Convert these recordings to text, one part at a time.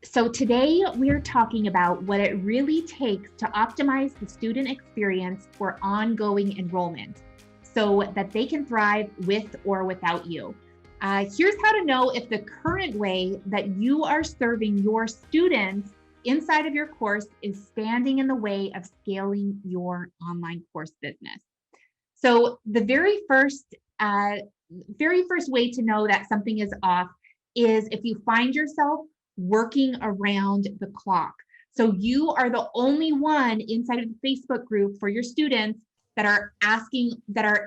So today we're talking about what it really takes to optimize the student experience for ongoing enrollment so that they can thrive with or without you. Here's how to know if the current way that you are serving your students inside of your course is standing in the way of scaling your online course business. So the very first way to know that something is off is if you find yourself working around the clock. So you are the only one inside of the Facebook group for your students that are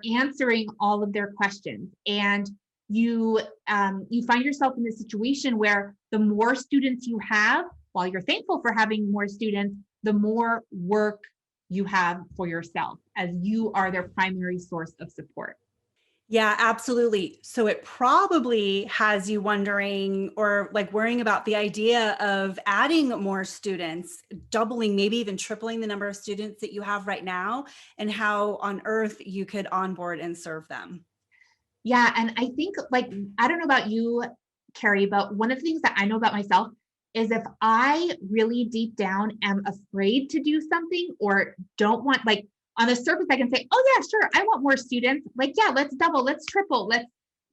answering all of their questions, and you find yourself in this situation where the more students you have, while you're thankful for having more students, the more work you have for yourself as you are their primary source of support. Yeah, absolutely. So it probably has you wondering or like worrying about the idea of adding more students, doubling, maybe even tripling the number of students that you have right now, and how on earth you could onboard and serve them. Yeah, and I think, like, I don't know about you, Carrie, but one of the things that I know about myself is if I really deep down am afraid to do something or don't want, like, on the surface, I can say, oh, yeah, sure, I want more students. Like, yeah, let's double, let's triple, let's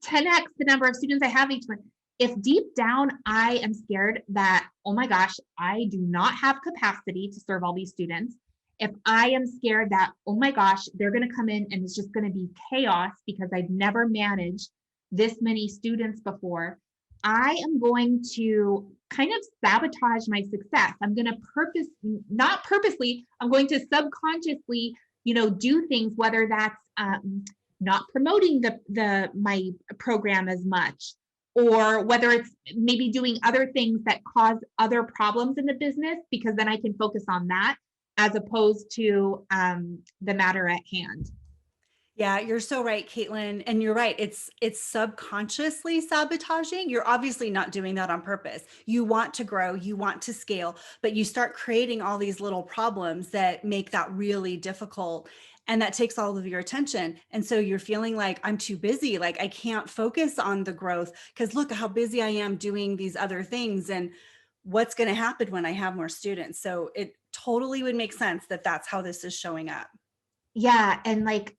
10x the number of students I have each month. If deep down I am scared that, oh my gosh, I do not have capacity to serve all these students, if I am scared that, oh my gosh, they're going to come in and it's just going to be chaos because I've never managed this many students before, I am going to kind of sabotage my success. I'm going to not purposely, I'm going to subconsciously, do things, whether that's not promoting my program as much, or whether it's maybe doing other things that cause other problems in the business, because then I can focus on that as opposed to the matter at hand. Yeah, you're so right, Caitlin. And you're right. It's subconsciously sabotaging. You're obviously not doing that on purpose. You want to grow, you want to scale, but you start creating all these little problems that make that really difficult. And that takes all of your attention. And so you're feeling like I'm too busy, like I can't focus on the growth because look how busy I am doing these other things. And what's going to happen when I have more students? So it totally would make sense that that's how this is showing up. Yeah, and like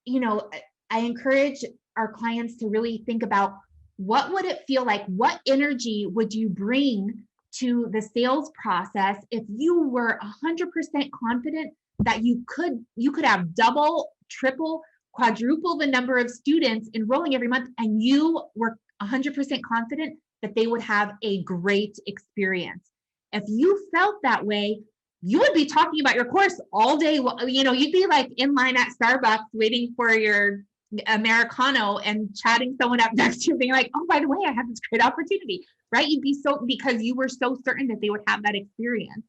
you know, I encourage our clients to really think about what would it feel like? What energy would you bring to the sales process if you were 100% confident that you could have double, triple, quadruple the number of students enrolling every month, and you were 100% confident that they would have a great experience. If you felt that way, you would be talking about your course all day. You'd be like in line at Starbucks waiting for your Americano and chatting someone up next to you, being like, oh, by the way, I have this great opportunity, right? You'd be because you were so certain that they would have that experience.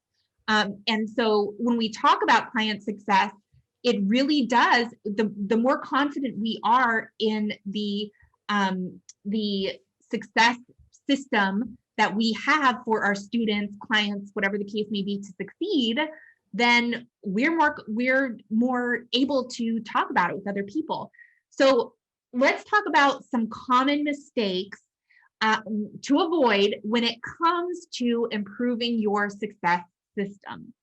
And so when we talk about client success, it really does, the more confident we are in the success system that we have for our students, clients, whatever the case may be, to succeed, then we're more able to talk about it with other people. So let's talk about some common mistakes to avoid when it comes to improving your success system.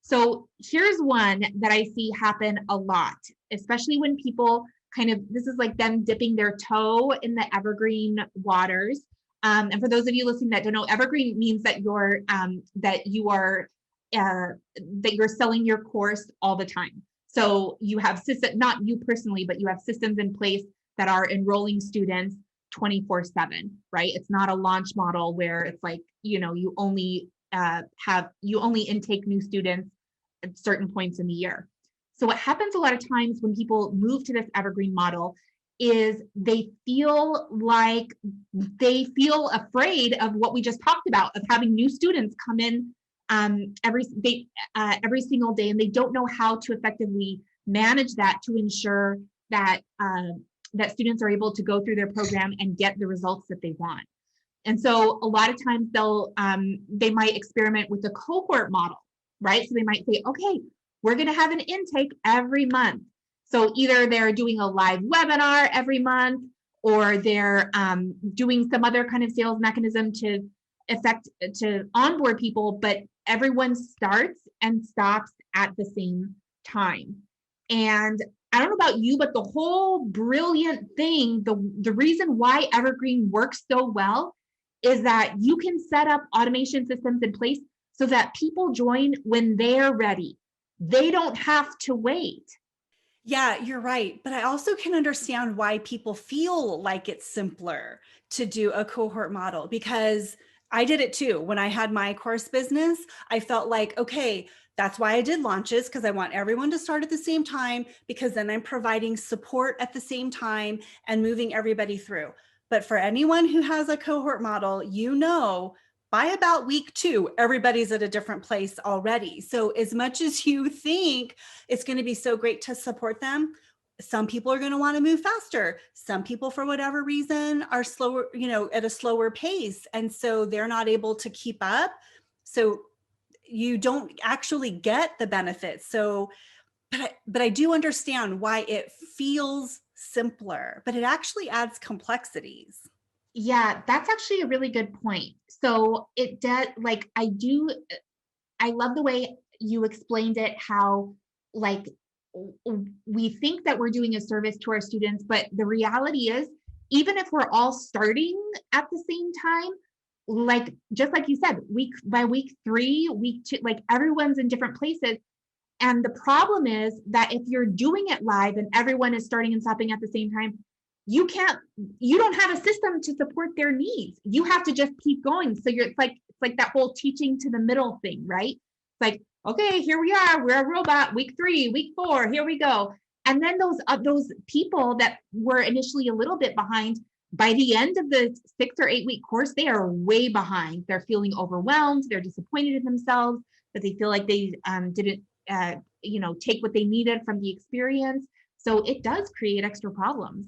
So here's one that I see happen a lot, especially when people this is like them dipping their toe in the evergreen waters. And for those of you listening that don't know, evergreen means that you're selling your course all the time. So you have systems, not you personally, but you have systems in place that are enrolling students 24/7, right? It's not a launch model where it's like, you only intake new students at certain points in the year. So what happens a lot of times when people move to this evergreen model is they feel afraid of what we just talked about, of having new students come in every single day, and they don't know how to effectively manage that to ensure that that students are able to go through their program and get the results that they want. And so a lot of times they might experiment with the cohort model, right? So they might say, okay, we're going to have an intake every month. So either they're doing a live webinar every month, or they're doing some other kind of sales mechanism to effect to onboard people, but everyone starts and stops at the same time. And I don't know about you, but the whole brilliant thing, the reason why Evergreen works so well is that you can set up automation systems in place so that people join when they're ready. They don't have to wait. Yeah, you're right. But I also can understand why people feel like it's simpler to do a cohort model, because I did it too. When I had my course business, I felt like, okay, that's why I did launches, because I want everyone to start at the same time, because then I'm providing support at the same time and moving everybody through. But for anyone who has a cohort model, you know, by about week 2, everybody's at a different place already. So as much as you think it's going to be so great to support them, some people are going to want to move faster. Some people, for whatever reason, are slower, at a slower pace. And so they're not able to keep up. So you don't actually get the benefits. So, but I do understand why it feels simpler, but it actually adds complexities. Yeah, that's actually a really good point. So it does, like, I love the way you explained it, how like we think that we're doing a service to our students, but the reality is, even if we're all starting at the same time, like just like you said, week 3, week 2, like everyone's in different places. And the problem is that if you're doing it live and everyone is starting and stopping at the same time, you don't have a system to support their needs. You have to just keep going. So it's like that whole teaching to the middle thing, right? It's like, okay, here we are, we're a robot, week 3, week 4, here we go. And then those people that were initially a little bit behind, by the end of the 6 or 8 week course, they are way behind. They're feeling overwhelmed. They're disappointed in themselves, that they feel like they didn't, take what they needed from the experience. So it does create extra problems.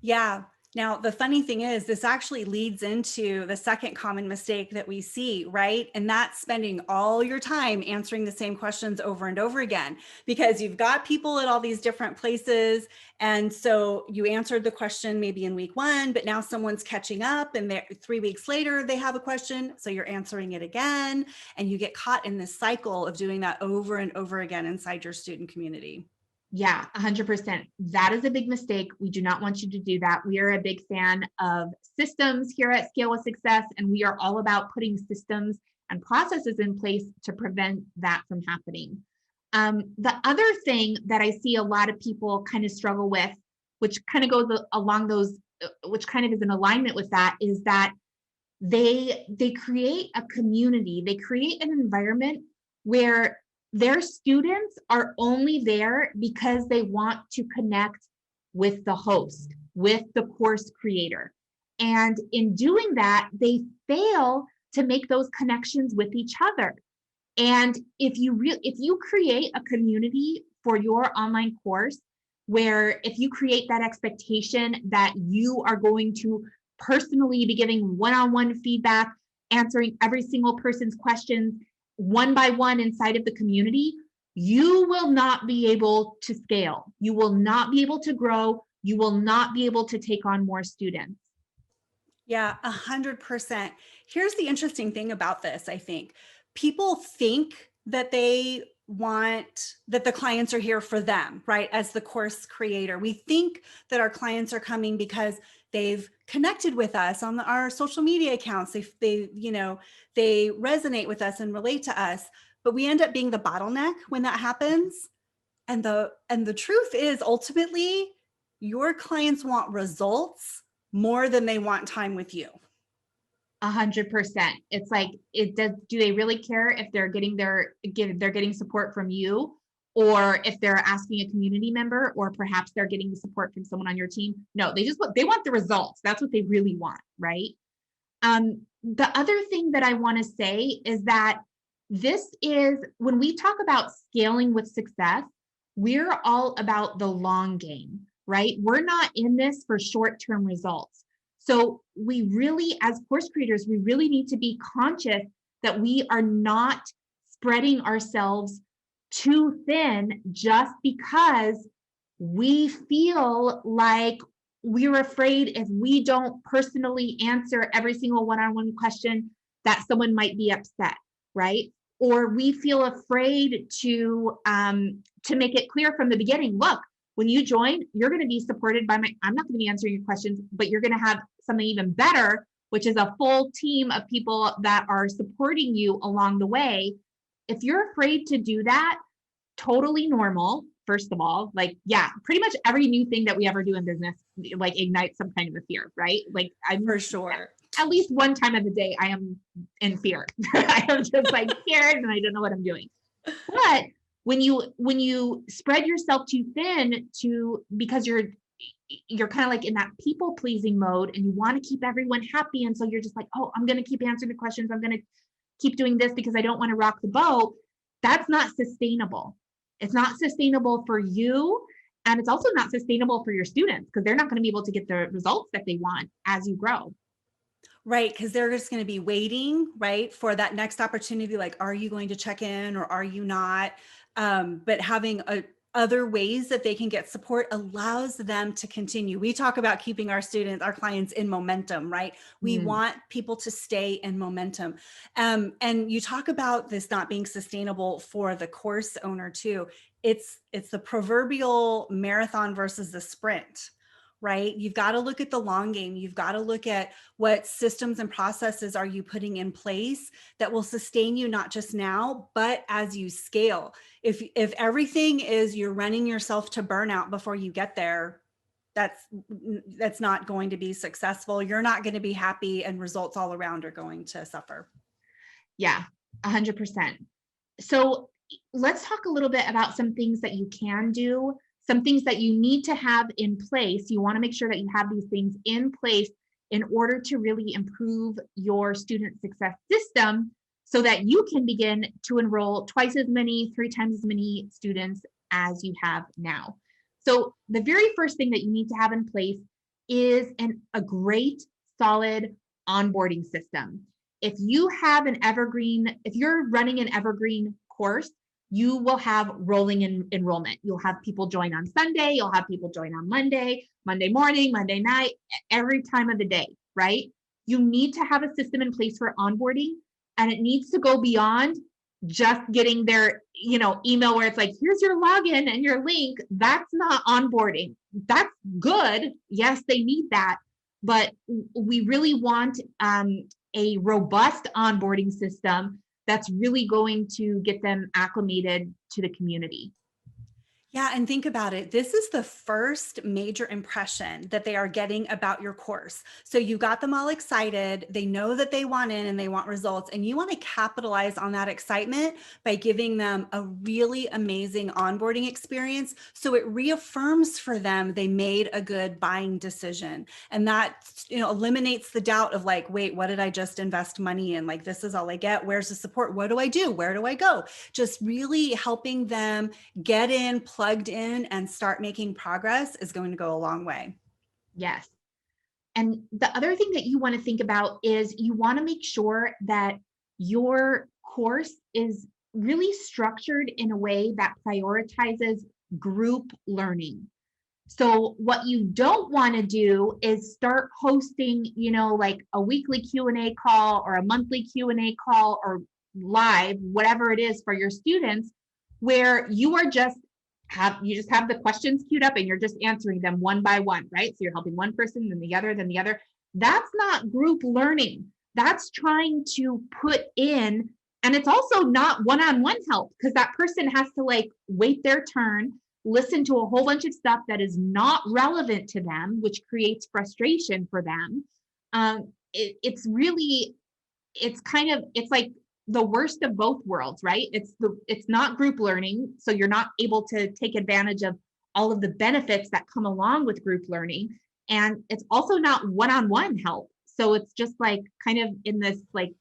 Yeah. Now, the funny thing is, this actually leads into the second common mistake that we see, right? And that's spending all your time answering the same questions over and over again, because you've got people at all these different places. And so you answered the question maybe in week 1, but now someone's catching up and 3 weeks later, they have a question. So you're answering it again. And you get caught in this cycle of doing that over and over again inside your student community. Yeah, 100%. That is a big mistake. We do not want you to do that. We are a big fan of systems here at Scale with Success, and we are all about putting systems and processes in place to prevent that from happening. The other thing that I see a lot of people kind of struggle with, which kind of goes along those, which kind of is in alignment with that, is that they create a community, they create an environment where their students are only there because they want to connect with the host, with the course creator. And in doing that, they fail to make those connections with each other. And if you create a community for your online course, where if you create that expectation that you are going to personally be giving one-on-one feedback, answering every single person's questions one by one inside of the community, you will not be able to scale. You will not be able to grow. You will not be able to take on more students. Yeah, 100%. Here's the interesting thing about this, I think. People think that that the clients are here for them, right? As the course creator, we think that our clients are coming because they've connected with us on our social media accounts. They resonate with us and relate to us, but we end up being the bottleneck when that happens. And the truth is, ultimately, your clients want results more than they want time with you. 100%. It's like, do they really care if they're getting support from you, or if they're asking a community member, or perhaps they're getting the support from someone on your team? No, they want the results. That's what they really want, right? The other thing that I want to say is that this is, when we talk about scaling with success, we're all about the long game, right? We're not in this for short-term results. So we really, as course creators, we really need to be conscious that we are not spreading ourselves too thin just because we feel like we're afraid if we don't personally answer every single one-on-one question that someone might be upset, right? Or we feel afraid to make it clear from the beginning, look, when you join, you're going to be supported by I'm not going to be answering your questions, but you're going to have something even better, which is a full team of people that are supporting you along the way. If you're afraid to do that, totally normal. First of all, like, yeah, pretty much every new thing that we ever do in business, like, ignites some kind of a fear, right? Like, I'm For sure. at least one time of the day, I am in fear. I am just like scared and I don't know what I'm doing. But when you spread yourself too thin because you're kind of like in that people pleasing mode and you want to keep everyone happy. And so you're just like, oh, I'm going to keep answering the questions. I'm going to keep doing this because I don't want to rock the boat. That's not sustainable. It's not sustainable for you. And it's also not sustainable for your students because they're not going to be able to get the results that they want as you grow. Right, because they're just going to be waiting, right, for that next opportunity. Like, are you going to check in or are you not? But having other ways that they can get support allows them to continue. We talk about keeping our students, our clients in momentum, right? We want people to stay in momentum. And you talk about this not being sustainable for the course owner too. It's the proverbial marathon versus the sprint. Right? You've got to look at the long game. You've got to look at what systems and processes are you putting in place that will sustain you, not just now, but as you scale. If everything is you're running yourself to burnout before you get there, that's not going to be successful. You're not going to be happy and results all around are going to suffer. Yeah, 100%. So let's talk a little bit about some things that you can do, some things that you need to have in place. You want to make sure that you have these things in place in order to really improve your student success system so that you can begin to enroll twice as many, 3 times as many students as you have now. So the very first thing that you need to have in place is a great, solid onboarding system. If you have if you're running an evergreen course, you will have rolling enrollment. You'll have people join on Sunday, you'll have people join on Monday, Monday morning, Monday night, every time of the day, right? You need to have a system in place for onboarding, and it needs to go beyond just getting their, email where it's like, here's your login and your link. That's not onboarding. That's good. Yes, they need that, but we really want a robust onboarding system that's really going to get them acclimated to the community. Yeah, and think about it. This is the first major impression that they are getting about your course. So you got them all excited. They know that they want in and they want results. And you want to capitalize on that excitement by giving them a really amazing onboarding experience. So it reaffirms for them they made a good buying decision. And that, eliminates the doubt of like, wait, what did I just invest money in? Like, this is all I get. Where's the support? What do I do? Where do I go? Just really helping them get in, plugged in, and start making progress is going to go a long way. Yes. And the other thing that you want to think about is you want to make sure that your course is really structured in a way that prioritizes group learning. So what you don't want to do is start hosting, like a weekly Q&A call or a monthly Q&A call or live, whatever it is for your students, where you just have the questions queued up and you're just answering them one by one, right? So you're helping one person, then the other, then the other. That's not group learning. That's trying to put in, and it's also not one-on-one help because that person has to like wait their turn, listen to a whole bunch of stuff that is not relevant to them, which creates frustration for them. It's like the worst of both worlds, right? It's not group learning, so you're not able to take advantage of all of the benefits that come along with group learning, and it's also not one-on-one help. So it's just like kind of in this like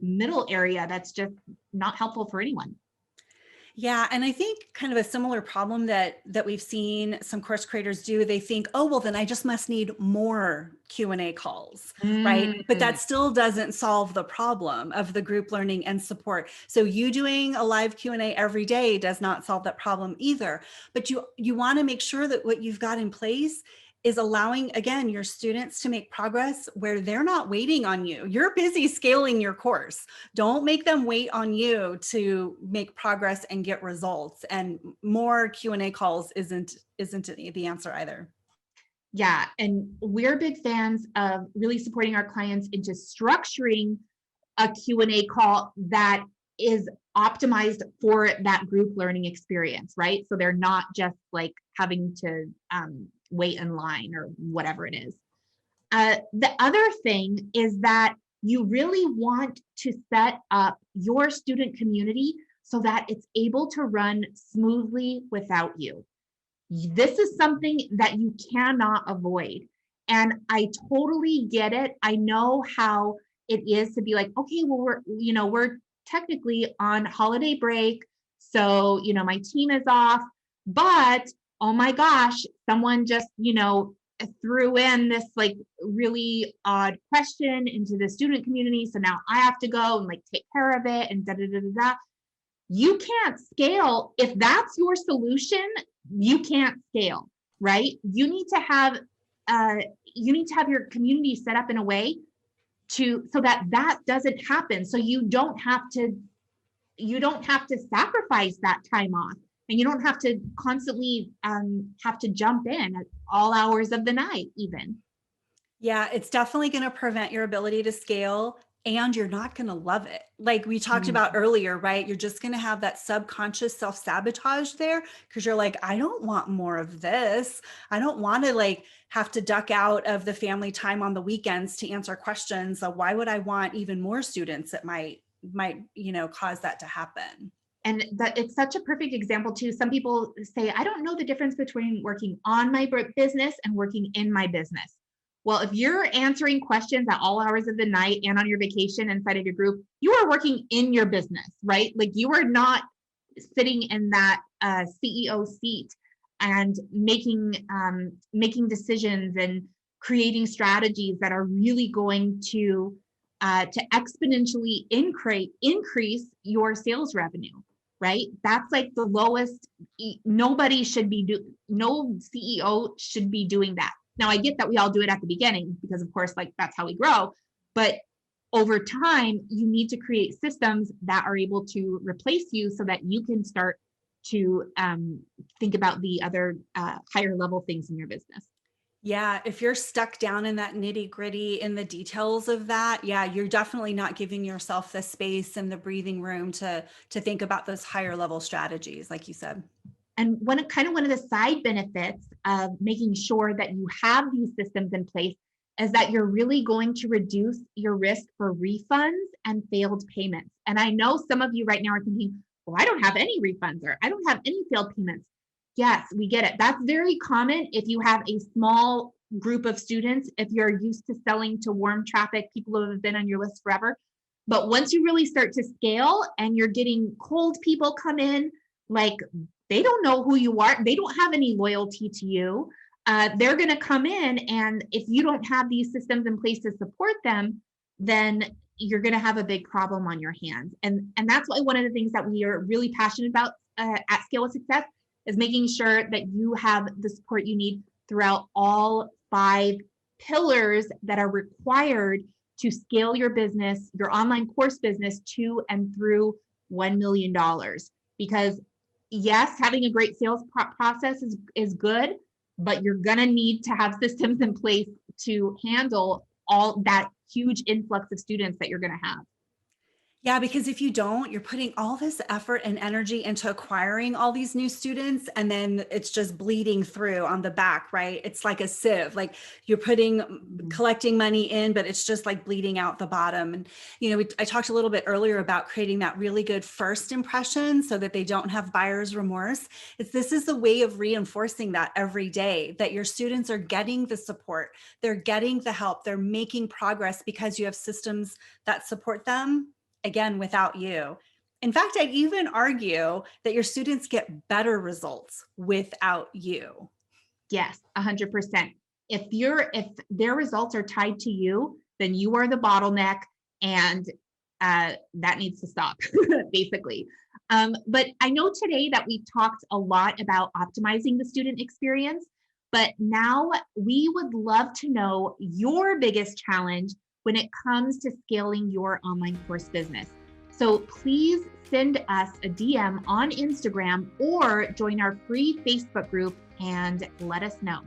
middle area that's just not helpful for anyone. Yeah, and I think kind of a similar problem that we've seen some course creators do, they think, oh, well, then I just must need more Q&A calls, right? But that still doesn't solve the problem of the group learning and support. So you doing a live Q&A every day does not solve that problem either. But you want to make sure that what you've got in place is allowing, again, your students to make progress where they're not waiting on you. You're busy scaling your course. Don't make them wait on you to make progress and get results. And more Q&A calls isn't the answer either. Yeah, and we're big fans of really supporting our clients into structuring a Q&A call that is optimized for that group learning experience, right? So they're not just like having to wait in line or whatever it is. The other thing is that you really want to set up your student community so that it's able to run smoothly without you. This is something that you cannot avoid. And I totally get it. I know how it is to be like, okay, well, we're technically on holiday break. So, my team is off, but oh my gosh, someone just, threw in this like really odd question into the student community. So now I have to go and like take care of it and da da da da da. You can't scale. If that's your solution, you can't scale, right? You need to have your community set up in a way so that doesn't happen. So you don't have to sacrifice that time off, and you don't have to constantly have to jump in at all hours of the night even. Yeah, it's definitely going to prevent your ability to scale, and you're not going to love it. Like we talked about earlier, right? You're just going to have that subconscious self-sabotage there because you're like, I don't want more of this. I don't want to like have to duck out of the family time on the weekends to answer questions. So why would I want even more students that might, cause that to happen? And that it's such a perfect example too. Some people say, I don't know the difference between working on my business and working in my business. Well, if you're answering questions at all hours of the night and on your vacation inside of your group, you are working in your business, right? Like you are not sitting in that CEO seat and making decisions and creating strategies that are really going to exponentially increase your sales revenue, right? That's like the lowest. No CEO should be doing that. Now, I get that we all do it at the beginning because, of course, like that's how we grow. But over time, you need to create systems that are able to replace you so that you can start to think about the other higher level things in your business. Yeah, if you're stuck down in that nitty gritty in the details of that, yeah, you're definitely not giving yourself the space and the breathing room to think about those higher level strategies, like you said. And one of the side benefits of making sure that you have these systems in place is that you're really going to reduce your risk for refunds and failed payments. And I know some of you right now are thinking, well, I don't have any refunds or I don't have any failed payments. Yes, we get it. That's very common if you have a small group of students, if you're used to selling to warm traffic, people who have been on your list forever. But once you really start to scale and you're getting cold people come in, like they don't know who you are. They don't have any loyalty to you. They're going to come in. And if you don't have these systems in place to support them, then you're going to have a big problem on your hands. And that's why one of the things that we are really passionate about at Scale with Success is making sure that you have the support you need throughout all 5 pillars that are required to scale your business, your online course business to and through $1 million. Because yes, having a great sales process is good, but you're going to need to have systems in place to handle all that huge influx of students that you're going to have. Yeah, because if you don't, you're putting all this effort and energy into acquiring all these new students, and then it's just bleeding through on the back, right? It's like a sieve, like you're collecting money in, but it's just like bleeding out the bottom. And, I talked a little bit earlier about creating that really good first impression so that they don't have buyer's remorse. This is the way of reinforcing that every day, that your students are getting the support, they're getting the help, they're making progress because you have systems that support them. Again, without you. In fact, I'd even argue that your students get better results without you. Yes, 100%. If their results are tied to you, then you are the bottleneck, and that needs to stop, basically. But I know today that we talked a lot about optimizing the student experience. But now we would love to know your biggest challenge when it comes to scaling your online course business. So please send us a DM on Instagram or join our free Facebook group and let us know.